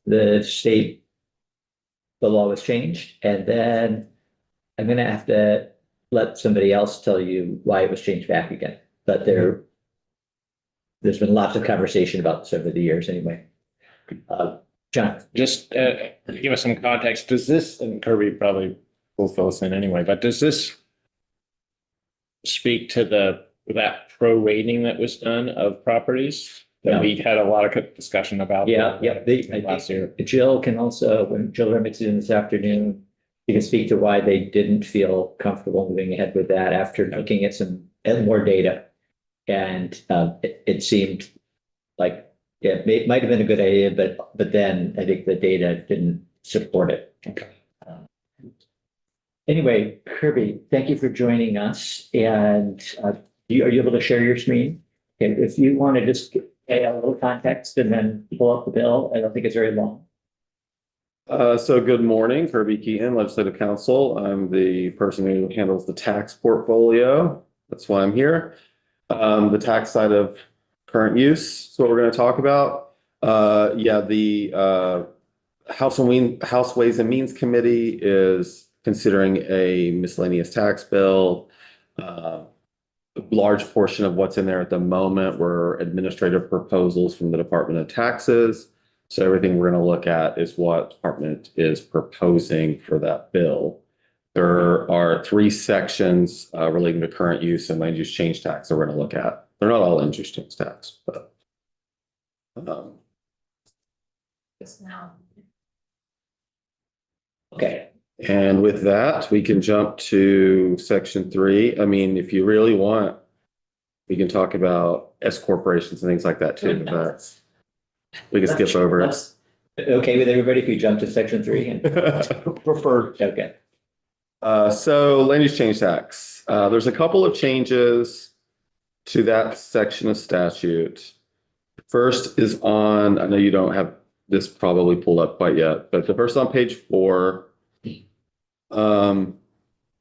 the law was changed, and then I'm gonna have to let somebody else tell you why it was changed back again. But there's been lots of conversation about this over the years anyway. John, Just give us some context. Does this, and Kirby probably will fill us in anyway, but does this speak to that prorating that was done of properties that No. we had a lot of discussion about? yeah, Last year. Jill can also, when Jill Remick's in this afternoon, you can speak to why they didn't feel comfortable moving ahead with that after looking at more data. And it seemed like it might have been a good idea, but then I think the data didn't support it. Okay. Anyway, Kirby, thank you for joining us. And are you able to share your screen? Okay, if you want to just add a little context and then pull up the bill, I don't think it's very long. So good morning, Kirby Keaton, Legislative Counsel. I'm the person who handles the tax portfolio. That's why I'm here. The tax side of current use is what we're going to talk about. The House Ways and Means Committee is considering a miscellaneous tax bill. A large portion of what's in there at the moment were administrative proposals from the Department of Taxes. So everything we're going to look at is what department is proposing for that bill. There are 3 sections relating to current use and land use change tax that we're going to look at. They're not all land use change tax, but Okay. and with that, we can jump to section 3. I mean, if you really want, we can talk about S corporations and things like that too. But we can skip over it. Okay with everybody if we jump to section 3? Preferred. Okay. So land use change tax. There's a couple of changes to that section of statute. First is on, I know you don't have this probably pulled up quite yet, but the first on page 4, where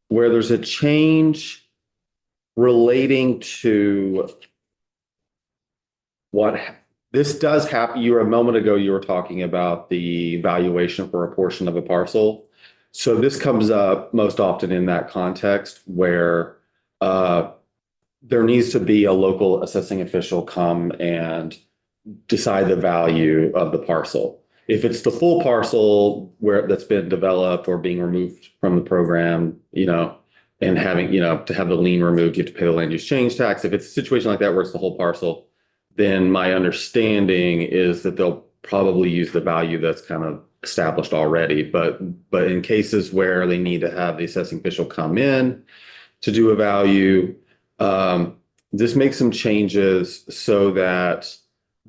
there's a change relating to what this does happen. You were a moment ago, you were talking about the valuation for a portion of a parcel. So this comes up most often in that context where there needs to be a local assessing official come and decide the value of the parcel. If it's the full parcel where that's been developed or being removed from the program, and having, to have the lien removed, you have to pay the land use change tax. If it's a situation like that where it's the whole parcel, then my understanding is that they'll probably use the value that's kind of established already. But in cases where they need to have the assessing official come in to do a value, this makes some changes so that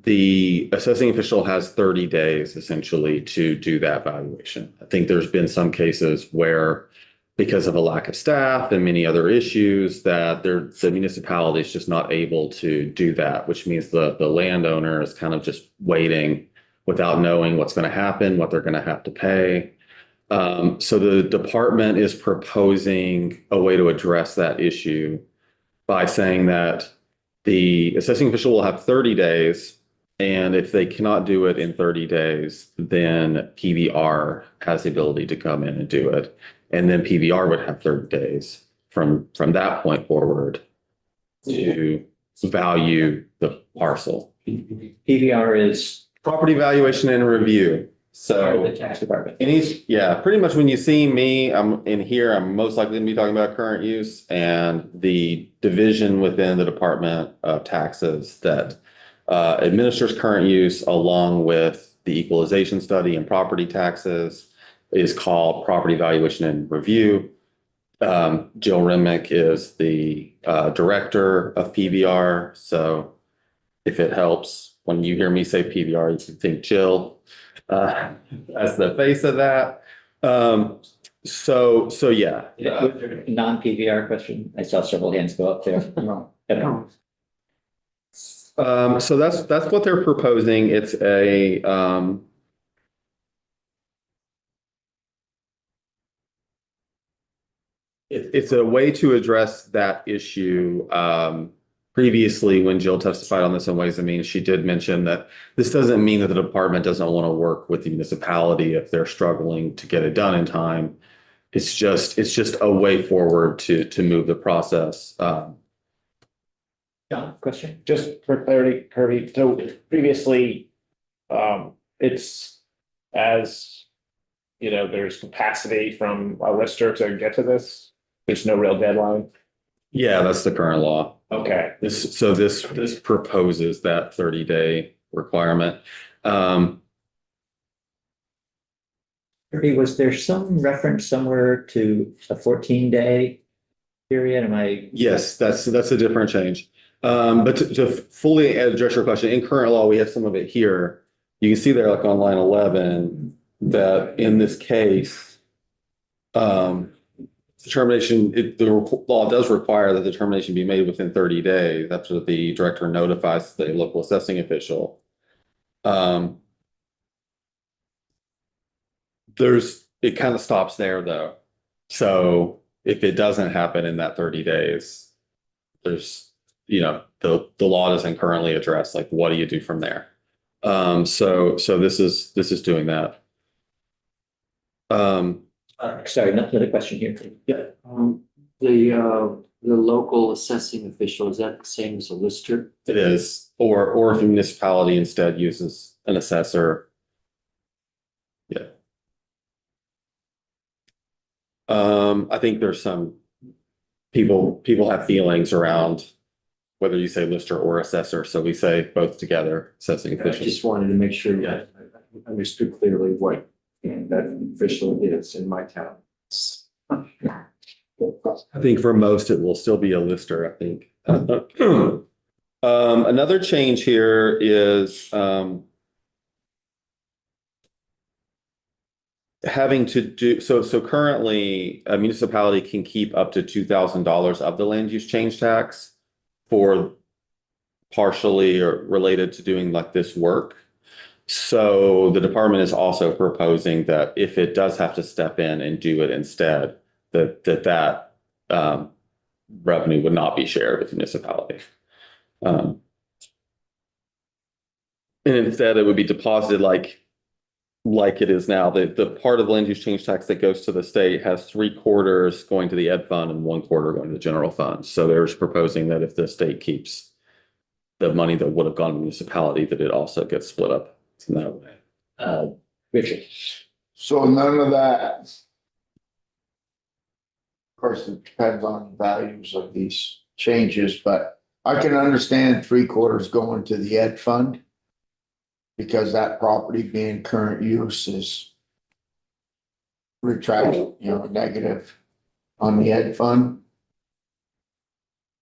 the assessing official has 30 days essentially to do that valuation. I think there's been some cases where, because of a lack of staff and many other issues, that the municipality is just not able to do that, which means the landowner is kind of just waiting without knowing what's going to happen, what they're going to have to pay. So the department is proposing a way to address that issue by saying that the assessing official will have 30 days. And if they cannot do it in 30 days, then PBR has the ability to come in and do it. And then PBR would have 30 days from that point forward to value the parcel. PVR is Property valuation and review. part of So the tax department. pretty much when you see me, I'm in here, I'm most likely to be talking about current use and the division within the Department of Taxes that administers current use along with the equalization study and property taxes is called property valuation and review. Jill Remick is the director of PBR. So if it helps, when you hear me say PBR, you can think Jill as the face of that. So yeah. Non-PVR question. I saw several hands go up there. Okay. So that's what they're proposing. It's a way to address that issue previously, when Jill testified on this in Ways and Means, she did mention that this doesn't mean that the department doesn't want to work with the municipality if they're struggling to get it done in time. It's just a way forward to move the process. John, question? Just for clarity, Kirby, so previously, it's as, you know, there's capacity from a lister to get to this. There's no real deadline. Yeah, that's the current law. Okay. This proposes that 30-day requirement. Was there some reference somewhere to a 14-day period? Am I? Yes, that's a different change. But to fully address your question, in current law, we have some of it here. You can see there, like on line 11, that in this case, determination, the law does require that the determination be made within 30 days. That's what the director notifies the local assessing official. It kind of stops there though. So if it doesn't happen in that 30 days, there's, you know, the law doesn't currently address like, what do you do from there? So this is doing that. Sorry, another question here. Yeah, the local assessing official, is that the same as a lister? It is, or if a municipality instead uses an assessor. Yeah. I think there's some people have feelings around whether you say lister or assessor, so we say both together, assessing I official. just wanted to make sure that I understood clearly what that official is in my town. I think for most, it will still be a lister, I think. Another change here is having to do, so currently a municipality can keep up to $2,000 of the land use change tax for partially or related to doing like this work. So the department is also proposing that if it does have to step in and do it instead, that revenue would not be shared with the municipality. And instead, it would be deposited like it is now. The part of the land use change tax that goes to the state has 3/4 going to the ed fund and 1/4 going to the general fund. So there's proposing that if the state keeps the money that would have gone to the municipality, that it also gets split up in that way. Richard. So none of that. Of course, it depends on the values of these changes, but I can understand 3/4 going to the ed fund. Because that property being current use is retracted, negative on the ed fund.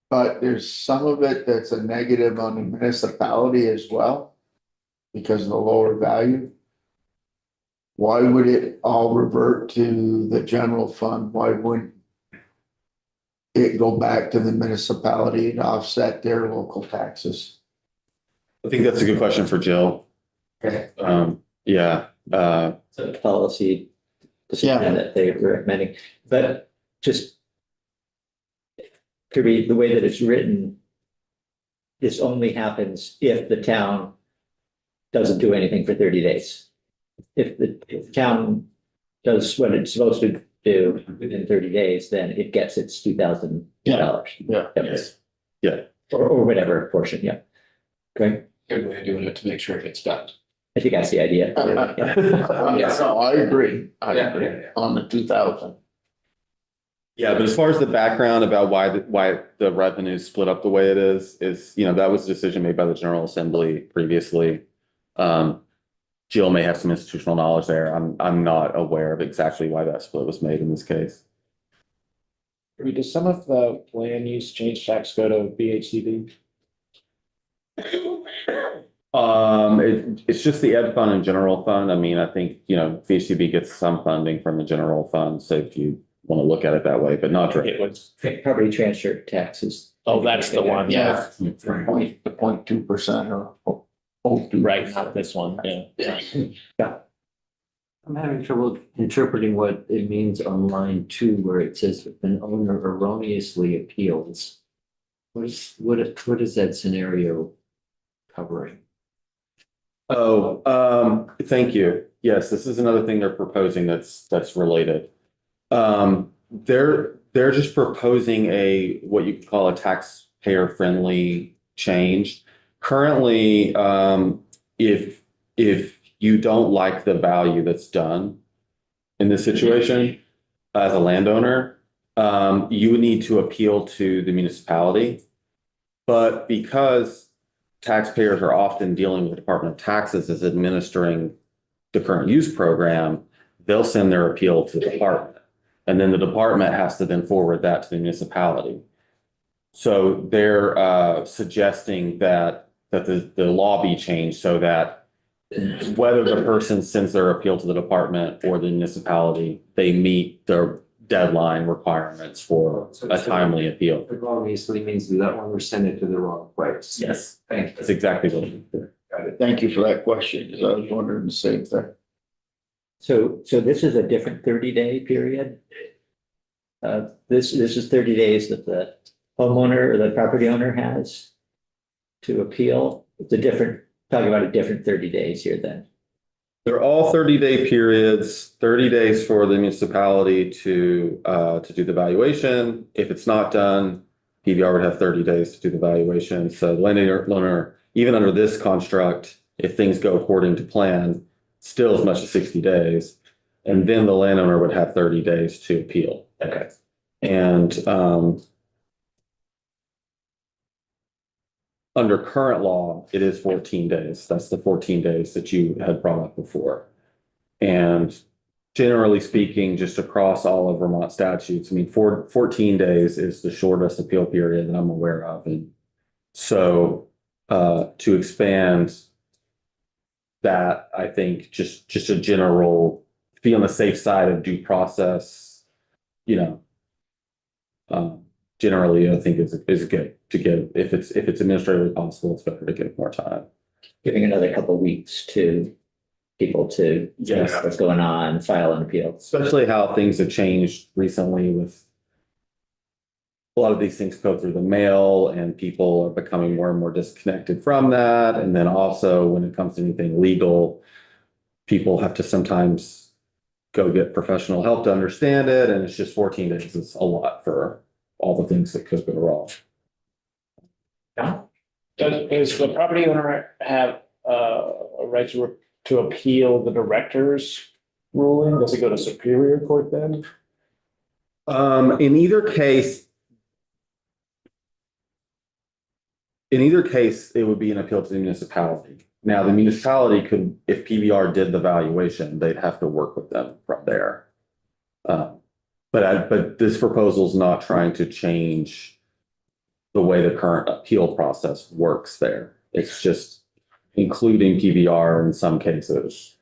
But there's some of it that's a negative on the municipality as well, because of the lower value. Why would it all revert to the general fund? Why wouldn't it go back to the municipality to offset their local taxes? I think that's a good question for Jill. Okay. Yeah. So the policy decision that they were recommending, but just could be the way that it's written. This only happens if the town doesn't do anything for 30 days. If the town does what it's supposed to do within 30 days, then it gets its $2,000. Yeah. Yes. Yeah. Or whatever portion. Yeah. Okay. Good way of doing it to make sure it gets done. I think that's the idea. Yeah, no, I agree. I Yeah. agree on the 2,000. Yeah, but as far as the background about why the revenue is split up the way it is, that was a decision made by the General Assembly previously. Jill may have some institutional knowledge there. I'm not aware of exactly why that split was made in this case. Does some of the land use change tax go to BHCD? It's just the ed fund and general fund. I mean, I think, VCB gets some funding from the general fund. So if you want to look at it that way, but not directly. It was, Property transfer taxes. oh, that's the one. Yeah. The 0.2% or 0.2%. Right, not this one, yeah. I'm having trouble interpreting what it means on line 2, where it says if an owner erroneously appeals. What is that scenario covering? Oh, thank you. Yes, this is another thing they're proposing that's related. They're just proposing what you could call a taxpayer-friendly change. Currently, if you don't like the value that's done in this situation as a landowner, you would need to appeal to the municipality. But because taxpayers are often dealing with the Department of Taxes as administering the current use program, they'll send their appeal to the department. And then the department has to then forward that to the municipality. So they're suggesting that the law be changed so that whether the person sends their appeal to the department or the municipality, they meet their deadline requirements for a timely appeal. The wrong easily means that one we're sending to the wrong place. Yes, Thank you. that's exactly what it is. Got it. Thank you for that question, because I was wondering the same thing. So this is a different 30-day period? This is 30 days that the homeowner or the property owner has to appeal. It's talking about a different 30 days here then. They're all 30-day periods, 30 days for the municipality to do the valuation. If it's not done, PBR would have 30 days to do the valuation. So the landowner, even under this construct, if things go according to plan, still as much as 60 days. And then the landowner would have 30 days to appeal. Okay. And under current law, it is 14 days. That's the 14 days that you had brought up before. And generally speaking, just across all of Vermont statutes, I mean, 14 days is the shortest appeal period that I'm aware of. And so to expand that, I think just a general, be on the safe side of due process, generally, I think is good to give, if it's administratively possible, it's better to give more time. Giving another couple of weeks to people to Yes. see what's going on, file an appeal. Especially how things have changed recently with a lot of these things go through the mail and people are becoming more and more disconnected from that. And then also when it comes to anything legal, people have to sometimes go get professional help to understand it. And it's just 14 days is a lot for all the things that could go wrong. Does the property owner have a right to appeal the director's ruling? Does it go to Superior Court then? In either case, it would be an appeal to the municipality. Now, the municipality could, if PBR did the valuation, they'd have to work with them from there. But this proposal is not trying to change the way the current appeal process works there. It's just including PBR in some cases.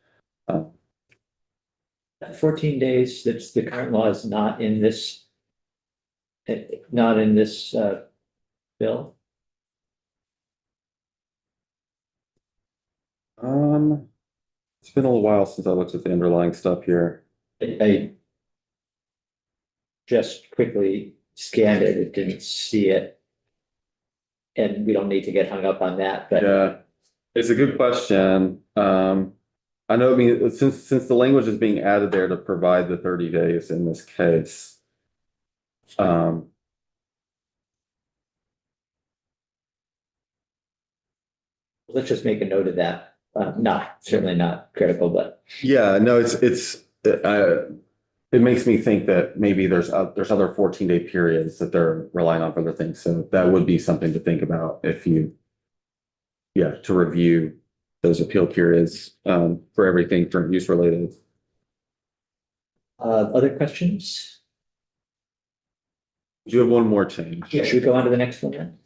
14 days, that's the current law is not in this bill. It's been a little while since I looked at the underlying stuff here. I just quickly scanned it, it didn't see it. And we don't need to get hung up on that, but Yeah, it's a good question. I know, I mean, since the language is being added there to provide the 30 days in this case. let's just make a note of that. Certainly not critical, but Yeah, no, it makes me think that maybe there's other 14-day periods that they're relying on for other things. So that would be something to think about if to review those appeal periods for everything current use related. other questions? Do you have one more change? Yeah, should we go on to the next one then?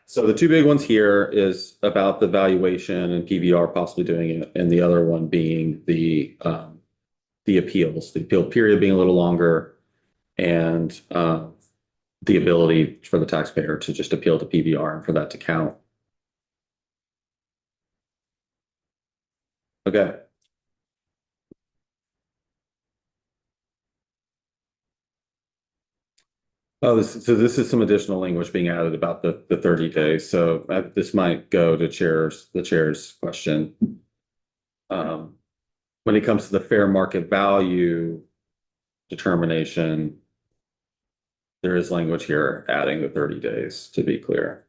So the two big ones here is about the valuation and PBR possibly doing it, and the other one being the appeals, the appeal period being a little longer, and the ability for the taxpayer to just appeal to PBR and for that to count. Okay. Oh, so this is some additional language being added about the 30 days. So this might go to the chair's question. When it comes to the fair market value determination, there is language here adding the 30 days to be clear.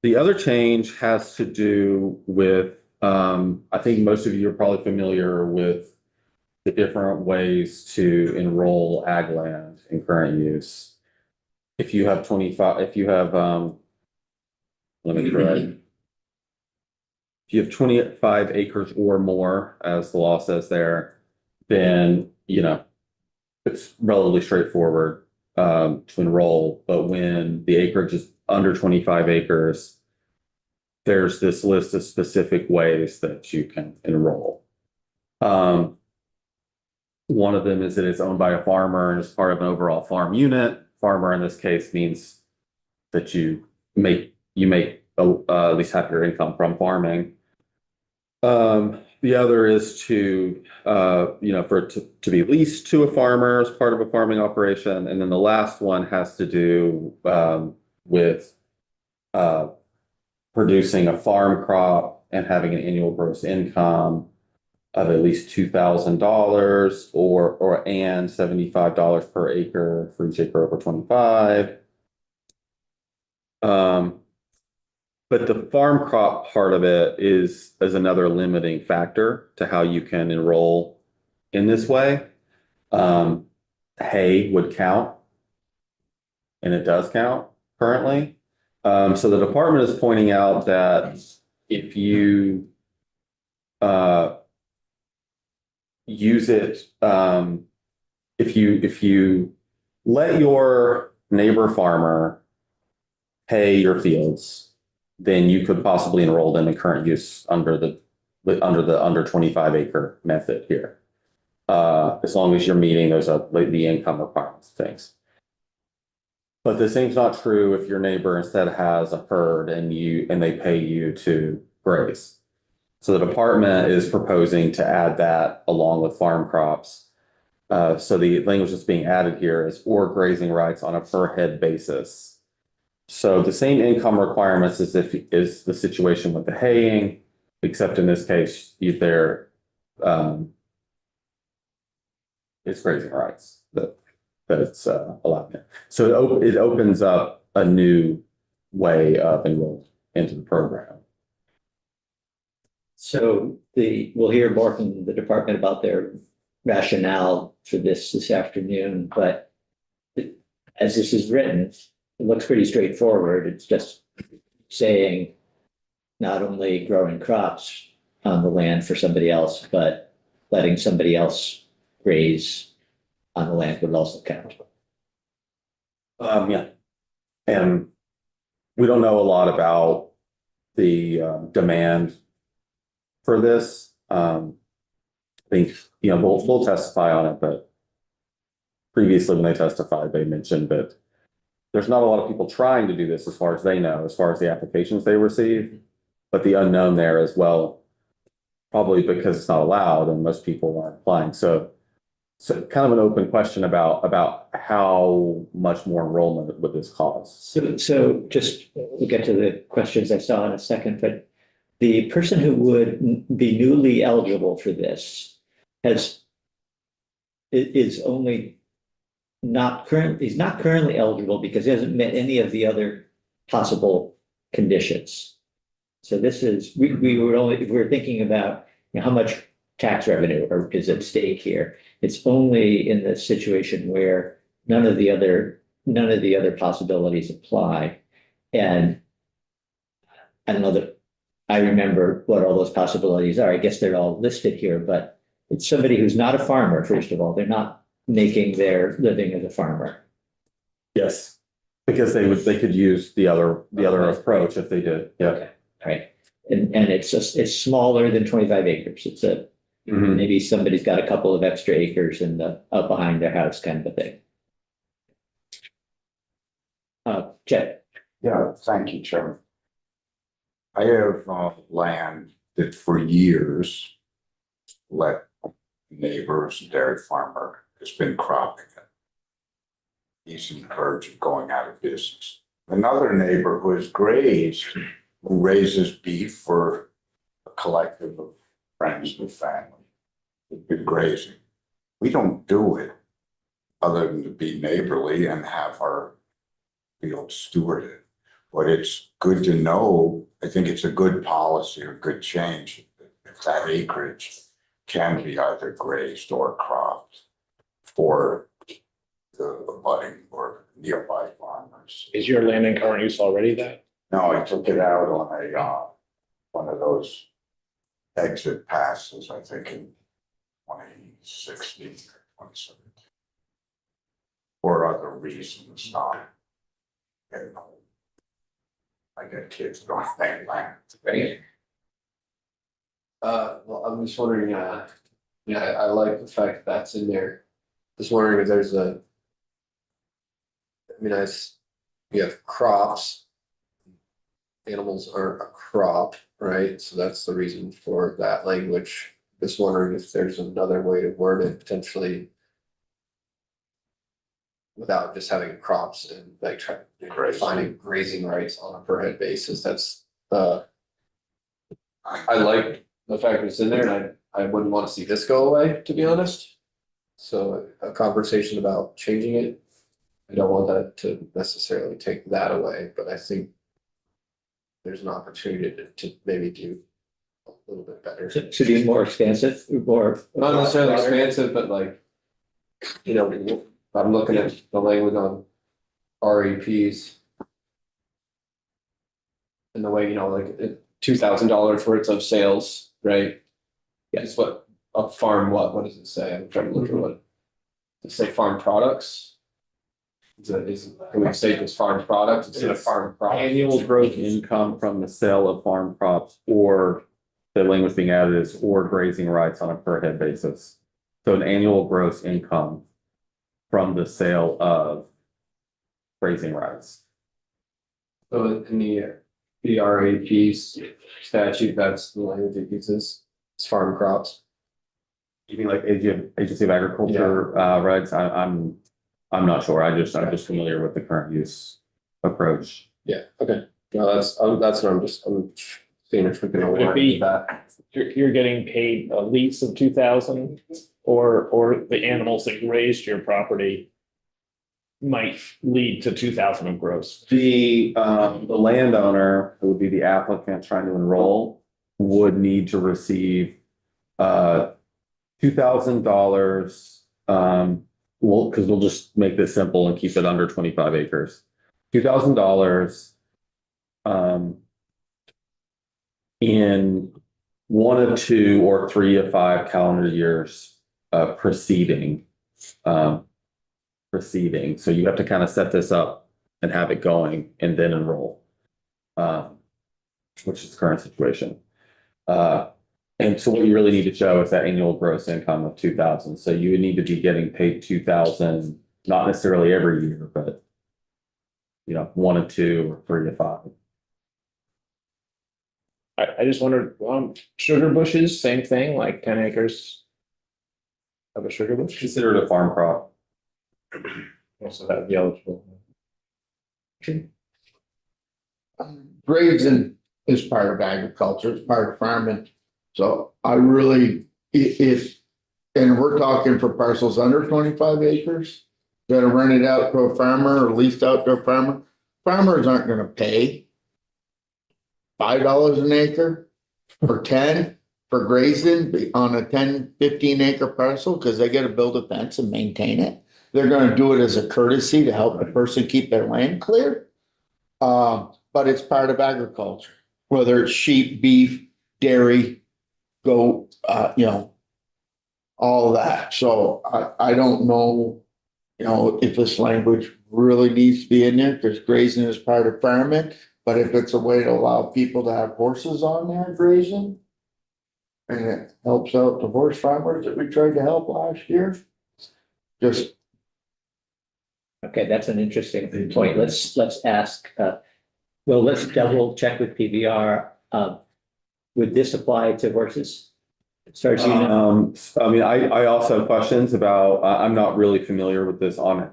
The other change has to do with, I think most of you are probably familiar with the different ways to enroll ag land in current use. If you have 25, if you have, let me try. If you have 25 acres or more, as the law says there, then, it's relatively straightforward, to enroll. But when the acreage is under 25 acres, there's this list of specific ways that you can enroll. One of them is that it's owned by a farmer and is part of an overall farm unit. Farmer in this case means that you make at least half your income from farming. The other is to for it to be leased to a farmer as part of a farming operation, and then the last one has to do with producing a farm crop and having an annual gross income of at least $2,000 or and $75 per acre for each acre over 25. But the farm crop part of it is another limiting factor to how you can enroll in this way. Hay would count, and it does count currently. So the department is pointing out that if you use it, if you let your neighbor farmer hay your fields, then you could possibly enroll them in current use under the under 25 acre method here, as long as you're meeting those the income requirements things. But the same's not true if your neighbor instead has a herd and they pay you to graze. So the department is proposing to add that along with farm crops. So the language that's being added here is or grazing rights on a per head basis. So the same income requirements as is the situation with the haying, except in this case, it's grazing rights that it's allowed. So it opens up a new way of enrollment into the program. So we'll hear more from the department about their rationale for this afternoon, but as this is written, it looks pretty straightforward. It's just saying not only growing crops on the land for somebody else, but letting somebody else graze on the land would also count. Yeah. And we don't know a lot about the demand for this. I think, we'll testify on it, but previously when they testified, they mentioned that there's not a lot of people trying to do this as far as they know, as far as the applications they receive, but the unknown there as well, probably because it's not allowed and most people aren't applying. So kind of an open question about how much more enrollment would this cost? So just we'll get to the questions I saw in a second, but the person who would be newly eligible for this is not currently eligible because he hasn't met any of the other possible conditions. So this is, if we're thinking about how much tax revenue is at stake here, it's only in the situation where none of the other possibilities apply. And I don't know that I remember what all those possibilities are. I guess they're all listed here, but it's somebody who's not a farmer, first of all. They're not making their living as a farmer. Yes, because they could use the other approach if they did. Yeah. Okay. All right. And it's smaller than 25 acres. It's maybe somebody's got a couple of extra acres up behind their house kind of a thing. Chet. Yeah, thank you, Chairman. I have land that for years let neighbors, dairy farmer has been cropping it. He's in the verge of going out of business. Another neighbor who has grazed, who raises beef for a collective of friends and family, has been grazing. We don't do it other than to be neighborly and have our field stewarded. But it's good to know, I think it's a good policy or good change if that acreage can be either grazed or cropped for the budding or nearby farmers. Is your land in current use already that? No, I took it out on a, one of those exit passes, I think in 2016 or 2017. For other reasons, not, you know, I got kids going that land. Right. Well, I'm just wondering, yeah, I like the fact that's in there. Just wondering if there's a. I mean, you have crops. Animals are a crop, right? So that's the reason for that language. Just wondering if there's another way to word it potentially. Without just having crops and like finding grazing rights on a per head basis, that's, I like the fact that it's in there and I wouldn't want to see this go away, to be honest. So a conversation about changing it, I don't want that to necessarily take that away, but I think there's an opportunity to maybe do a little bit better. To be more expansive, more. Not necessarily expansive, but like, you know, I'm looking at the language on REPs. And the way, you know, like $2,000 worth of sales, right? Yeah. Is what a farm, what does it say? I'm trying to look at what. Does it say farm products? Can we say just farm products instead of farm products? Annual gross income from the sale of farm crops, or the language being added is or grazing rights on a per head basis. So an annual gross income from the sale of grazing rights. So in the RAP statute, that's the language it uses, it's farm crops. You mean like agency of agriculture rights? I'm not sure. I'm just familiar with the current use approach. Yeah, okay. No, that's what I'm seeing if we can Would it align be- with that. You're getting paid a lease of 2,000 or the animals that grazed your property might lead to 2,000 of gross. The landowner, who would be the applicant trying to enroll, would need to receive $2,000. Well, because we'll just make this simple and keep it under 25 acres. $2,000 in 1 of 2 or 3 of 5 calendar years preceding. So you have to kind of set this up and have it going and then enroll, which is the current situation. And so what you really need to show is that annual gross income of 2,000. So you would need to be getting paid 2,000, not necessarily every year, but 1 of 2 or 3 of 5. I just wondered, sugar bushes, same thing, like 10 acres of a sugar bush? Considered a farm crop. Also that would be eligible. Grazing is part of agriculture, it's part of farming. So I really, and we're talking for parcels under 25 acres that are rented out to a farmer or leased out to a farmer. Farmers aren't gonna pay $5 an acre or 10 for grazing on a 10, 15 acre parcel, because they gotta build a fence and maintain it. They're gonna do it as a courtesy to help the person keep their land clear. But it's part of agriculture, whether it's sheep, beef, dairy, goat, all that. So I don't know, if this language really needs to be in there, because grazing is part of farming. But if it's a way to allow people to have horses on there grazing, and it helps out the horse farmers that we tried to help last year, just. Okay, that's an interesting point. Let's ask, let's double check with PBR. Would this apply to horses? Starts, you know, I mean, I also have questions about, I'm not really familiar with this on,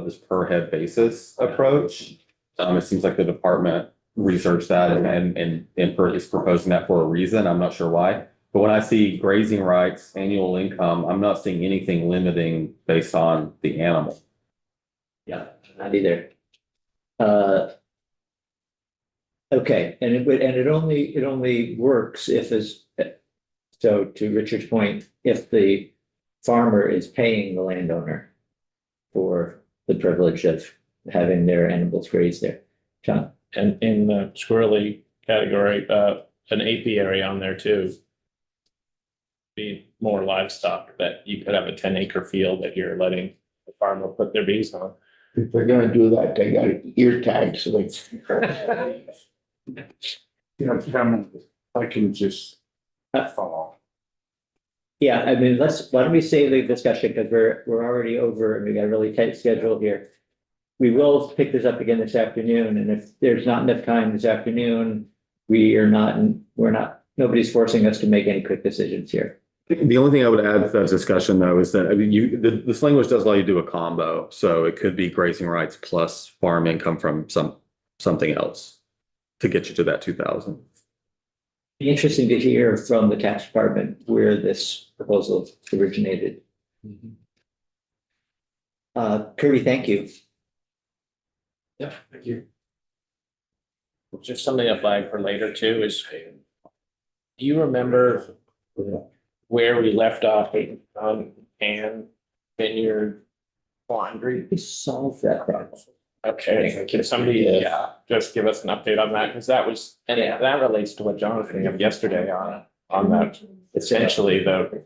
this per head basis approach. It seems like the department researched that and is proposing that for a reason. I'm not sure why. But when I see grazing rights, annual income, I'm not seeing anything limiting based on the animal. yeah, not either. Okay, and it only works if is, so to Richard's point, if the farmer is paying the landowner for the privilege of having their animals grazed there. John? And in the squirrely category, an apiary on there too. Be more livestock, that you could have a 10-acre field that you're letting the farmer put their bees on. If they're gonna do that, they got ear tags, so they. You know, Chairman, if I can just follow. Yeah, I mean, why don't we save the discussion because we're already over and we got a really tight schedule here. We will pick this up again this afternoon, and if there's not enough time this afternoon, we're not, nobody's forcing us to make any quick decisions here. The only thing I would add to that discussion though is that, I mean, this language does allow you to do a combo. So it could be grazing rights plus farm income from something else to get you to that 2,000. Be interesting to hear from the tax department where this proposal originated. Kirby, thank you. Yeah, thank you. Just something to flag for later too is, do you remember where we left off on Ann Vineyard Laundry? We solved that problem. Okay, can somebody just give us an update on that? Because that was, and that relates to what John was bringing up yesterday on that, essentially the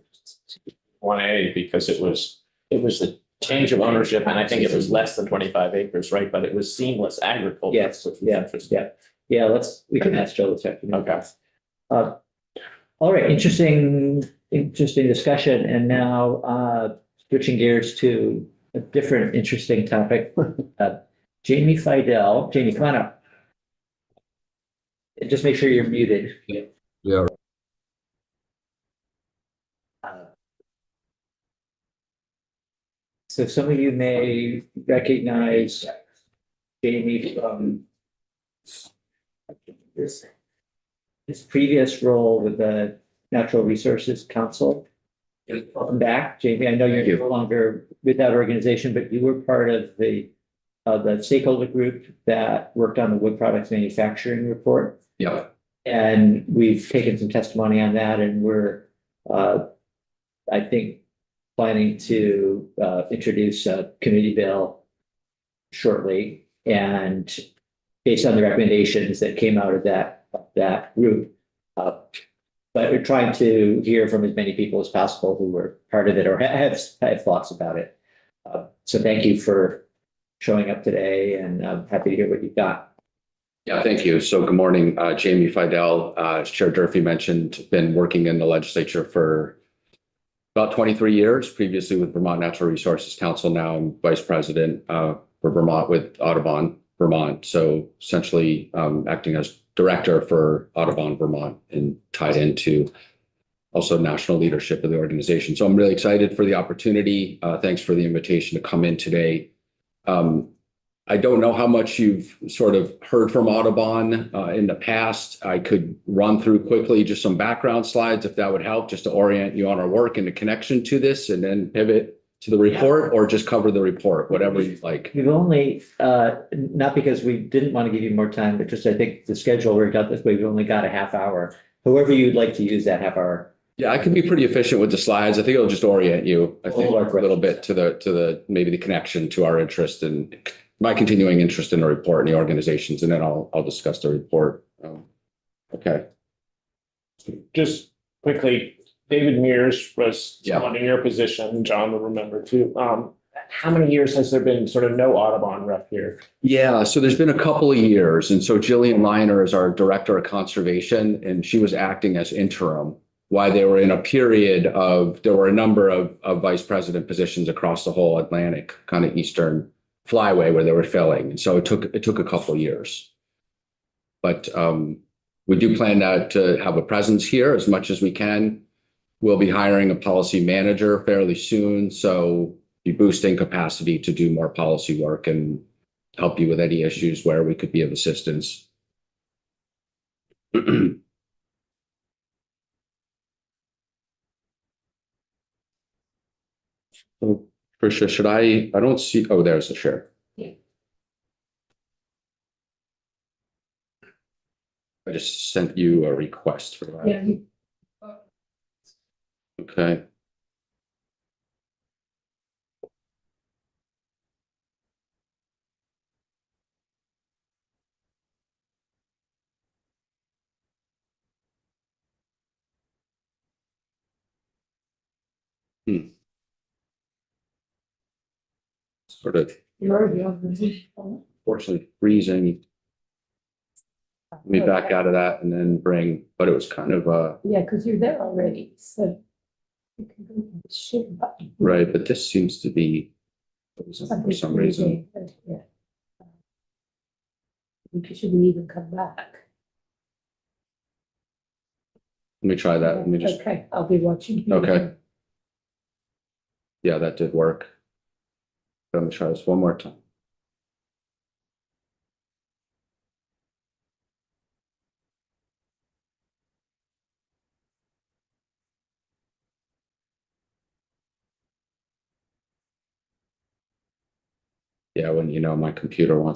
1A, because it was a change of ownership, and I think it was less than 25 acres, right? But it was seamless agriculture. Yes, which was yeah, interesting. yeah, we can ask Joe this afternoon. Okay. All right, interesting discussion, and now switching gears to a different interesting topic. Jamie Fidel, Jamie, come on up. And just make sure you're muted. Yeah. So some of you may recognize Jamie from his previous role with the Natural Resources Council. Welcome back, Jamie. I know you're no longer with that organization, but you were part of the stakeholder group that worked on the wood products manufacturing report. Yeah. And we've taken some testimony on that, and we're, I think, planning to introduce a committee bill shortly. And based on the recommendations that came out of that group, but we're trying to hear from as many people as possible who were part of it or have thoughts about it. So thank you for showing up today, and I'm happy to hear what you've got. Yeah, thank you. So good morning, Jamie Fidel. As Chair Durfee mentioned, been working in the legislature for about 23 years, previously with Vermont Natural Resources Council. Now I'm Vice President for Vermont with Audubon Vermont. So essentially acting as Director for Audubon Vermont and tied into also national leadership of the organization. So I'm really excited for the opportunity. Thanks for the invitation to come in today. I don't know how much you've sort of heard from Audubon in the past. I could run through quickly just some background slides if that would help, just to orient you on our work and the connection to this, and then pivot to the report, or just cover the report, whatever you'd like. We've only, not because we didn't want to give you more time, but just I think the schedule worked out this way. We've only got a half hour. However you'd like to use that half hour. Yeah, I can be pretty efficient with the slides. I think it'll just orient you, I think, a little bit to the maybe the connection to our interest and my continuing interest in the report and the organizations, and then I'll discuss the report. Okay. Just quickly, David Mears was Yeah. someone in your position, John will remember too. How many years has there been sort of no Audubon rep here? Yeah, so there's been a couple of years. And so Jillian Liner is our Director of Conservation, and she was acting as interim while they were in a period of, there were a number of vice president positions across the whole Atlantic, kind of Eastern flyway where they were filling. And so it took a couple of years. But we do plan to have a presence here as much as we can. we'll be hiring a policy manager fairly soon, so be boosting capacity to do more policy work and help you with any issues where we could be of assistance. So, Tricia, should I don't see, oh, there's the share. Yeah. I just sent you a request for that. Yeah, Okay. Sort of you're already on the. fortunately freezing. Let me back out of that and then bring, but it was kind of, Yeah, because you're there already, so. You can go to the share button. right, but this seems to be, for some reason. Yeah. You shouldn't even come back. Let me try that. Let me just, Okay, I'll be watching. okay. Yeah, that did work. Let me try this one more time. Yeah, when my computer wants